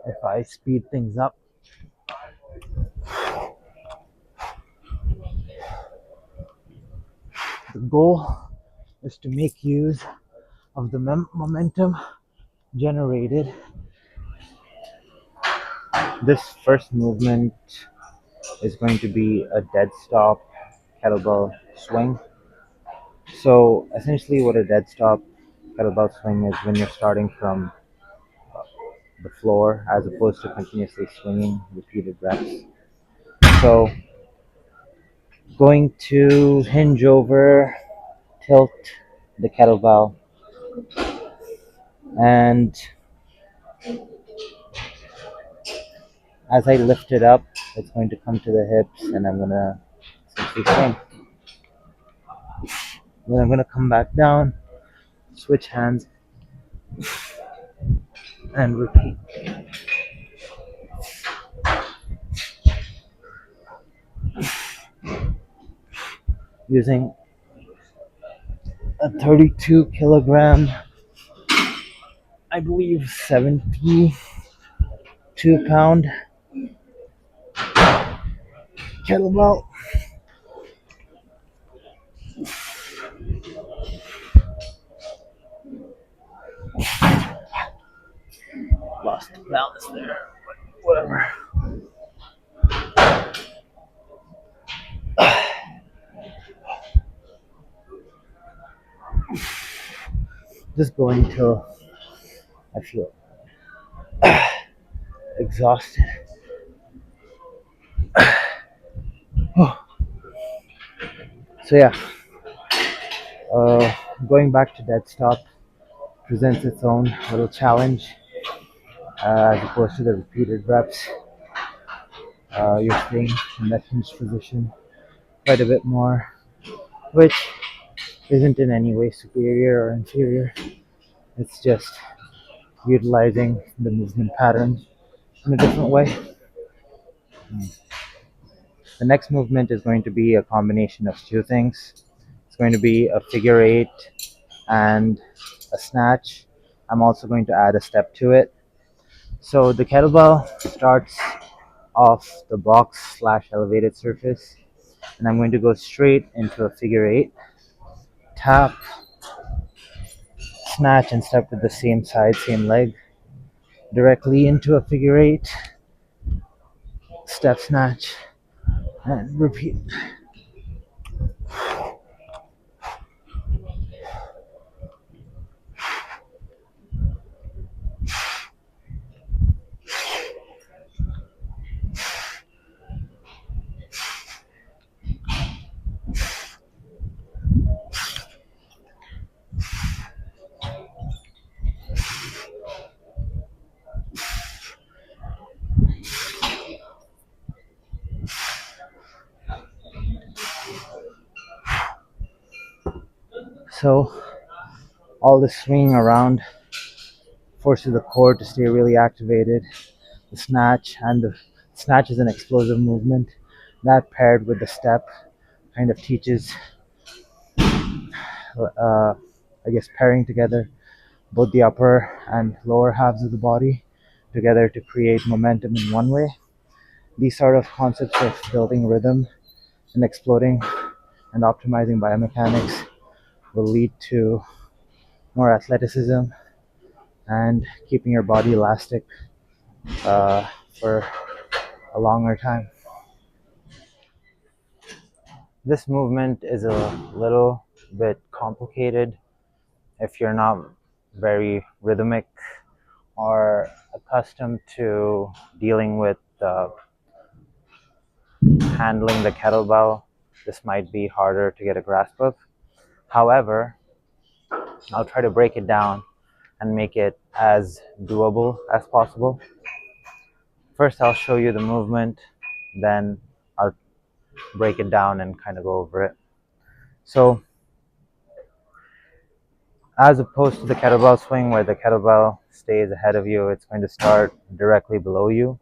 If I speed things up, the goal is to make use of the momentum generated. This first movement is going to be a dead stop kettlebell swing. So essentially what a dead stop kettlebell swing is when you're starting from the floor as opposed to continuously swinging repeated reps. So going to hinge over, tilt the kettlebell, and as I lift it up, it's going to come to the hips, and I'm gonna essentially swing. Then I'm gonna come back down, switch hands, and repeat. Using a 32 kilogram, I believe 72-pound kettlebell. Lost balance there, but whatever. Just going till I feel exhausted. So yeah, uh, going back to dead stop presents its own little challenge as opposed to the repeated reps. You're staying in that hinge position quite a bit more, which isn't in any way superior or inferior. It's just utilizing the movement pattern in a different way. The next movement is going to be a combination of two things. It's going to be a figure eight and a snatch. I'm also going to add a step to it. So the kettlebell starts off the box slash elevated surface, and I'm going to go straight into a figure eight, tap, snatch, and step with the same side, same leg, directly into a figure eight, step, snatch, and repeat. So all the swinging around forces the core to stay really activated. The snatch is an explosive movement. That paired with the step kind of teaches, I guess, pairing together both the upper and lower halves of the body together to create momentum in one way. These sort of concepts of building rhythm and exploding and optimizing biomechanics will lead to more athleticism and keeping your body elastic for a longer time. This movement is a little bit complicated if you're not very rhythmic or accustomed to dealing with handling the kettlebell. This might be harder to get a grasp of. However, I'll try to break it down and make it as doable as possible. First, I'll show you the movement, then I'll break it down and kind of go over it. So, as opposed to the kettlebell swing where the kettlebell stays ahead of you, it's going to start directly below you.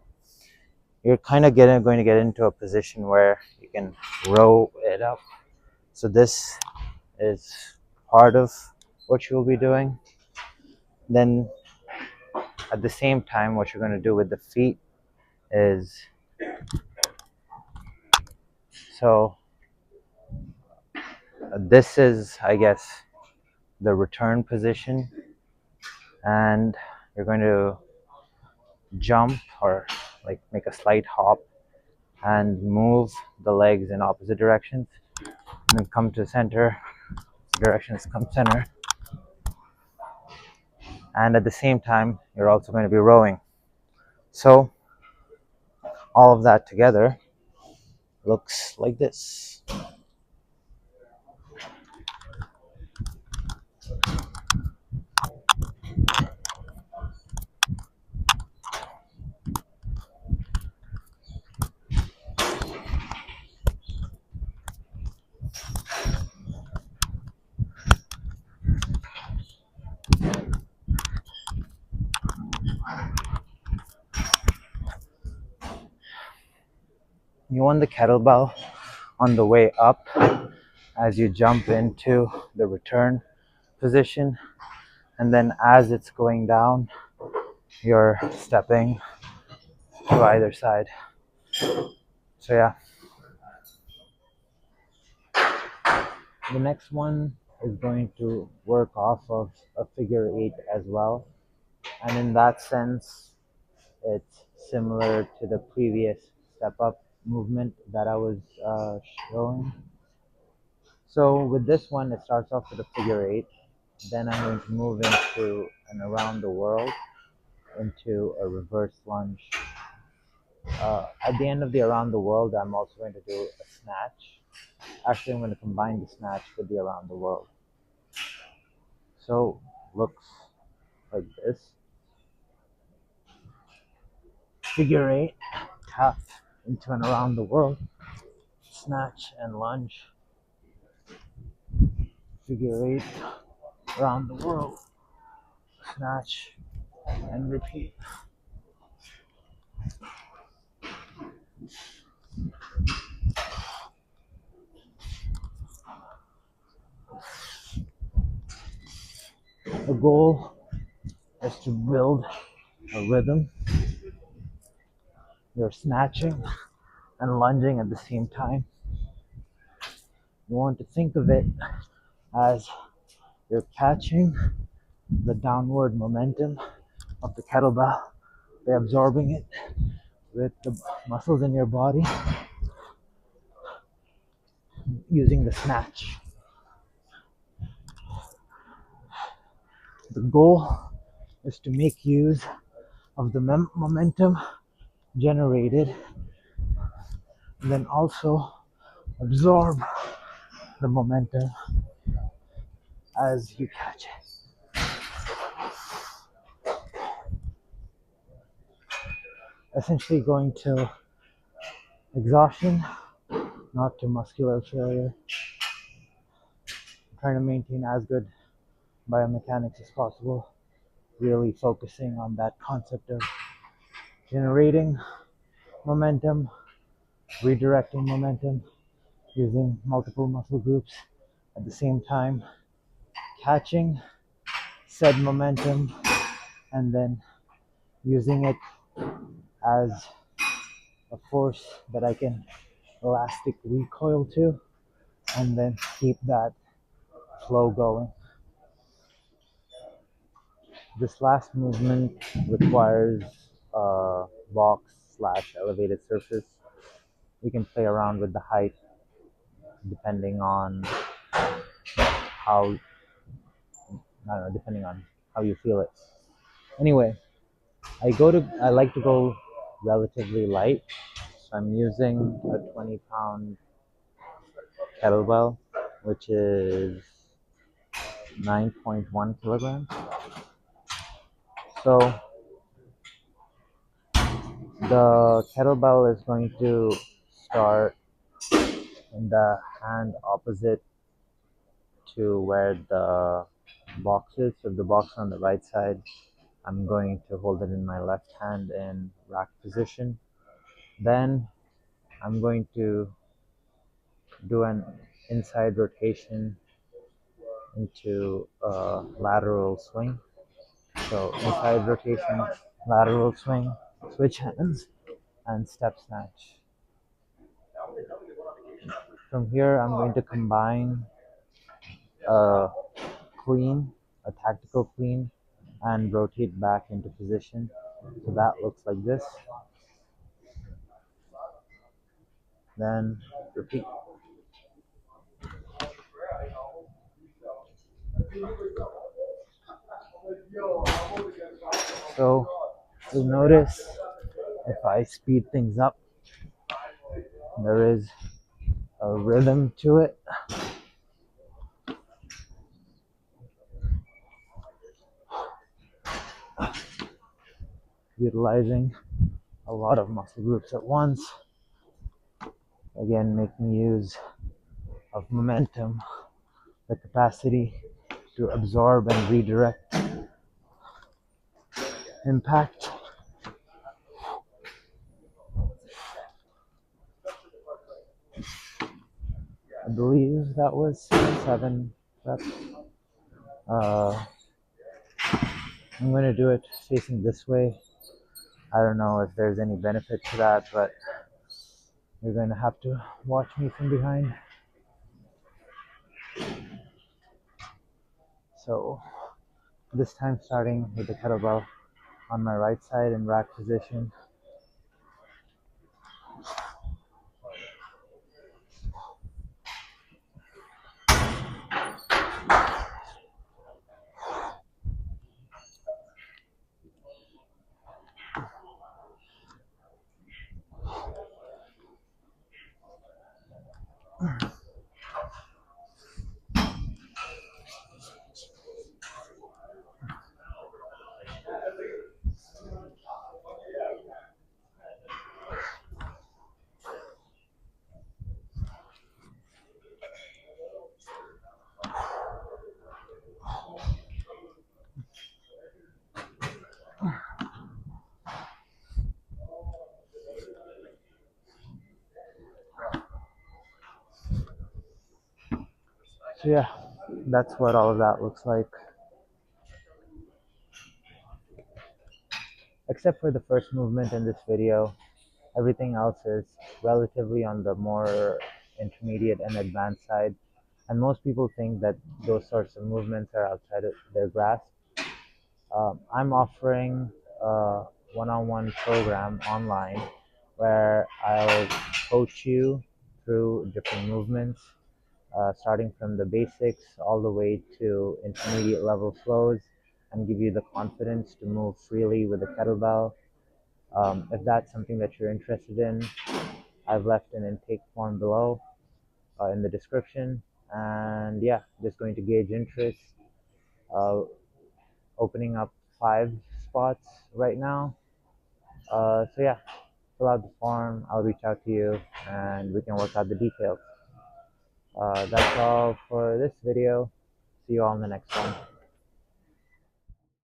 You're kind of going to get into a position where you can row it up. So this is part of what you'll be doing. Then At the same time, what you're going to do with the feet is, so this is, I guess, the return position, and you're going to jump or like make a slight hop and move the legs in opposite directions, and then come to center. Directions come center, and at the same time, you're also going to be rowing. So all of that together looks like this. You want the kettlebell on the way up as you jump into the return position, and then as it's going down, you're stepping to either side. So yeah, the next one is going to work off of a figure eight as well, and in that sense it's similar to the previous step up movement that I was showing. So with this one, it starts off with a figure eight, then I'm going to move into an around the world, into a reverse lunge. At the end of the around the world, I'm also going to do a snatch. Actually, I'm going to combine the snatch with the around the world. So looks like this. Figure eight, tap into an around the world, snatch and lunge. Figure eight, around the world, snatch and repeat. The goal is to build a rhythm. You're snatching and lunging at the same time. You want to think of it as you're catching the downward momentum of the kettlebell by absorbing it with the muscles in your body using the snatch. The goal is to make use of the momentum generated, and then also absorb the momentum as you catch it. Essentially going to exhaustion, not to muscular failure. I'm trying to maintain as good biomechanics as possible, really focusing on that concept of generating momentum, redirecting momentum, using multiple muscle groups at the same time, catching said momentum, and then using it as a force that I can elastic recoil to, and then keep that flow going. This last movement requires a box slash elevated surface. We can play around with the height depending on how, I don't know, depending on how you feel it. Anyway, I like to go relatively light. So I'm using a 20-pound kettlebell, which is 9.1 kilograms. So the kettlebell is going to start in the hand opposite to where the box is. So the box on the right side, I'm going to hold it in my left hand in rack position. Then I'm going to do an inside rotation into a lateral swing. So inside rotation, lateral swing, switch hands, and step snatch. From here, I'm going to combine a clean, a tactical clean, and rotate back into position. So that looks like this. Then repeat. So you'll notice if I speed things up, there is a rhythm to it. Utilizing a lot of muscle groups at once. Again, making use of momentum, the capacity to absorb and redirect impact. I believe that was 7 reps. I'm going to do it facing this way. I don't know if there's any benefit to that, but you're going to have to watch me from behind. So this time starting with the kettlebell on my right side in rack position. So yeah, that's what all of that looks like. Except for the first movement in this video, everything else is relatively on the more intermediate and advanced side. And most people think that those sorts of movements are outside of their grasp. I'm offering a one-on-one program online where I'll coach you through different movements, starting from the basics all the way to intermediate level flows, and give you the confidence to move freely with the kettlebell. If that's something that you're interested in, I've left an intake form below in the description. And yeah, just going to gauge interest. Uh, Opening up 5 spots right now. So yeah, fill out the form. I'll reach out to you and we can work out the details. That's all for this video. See you all in the next one.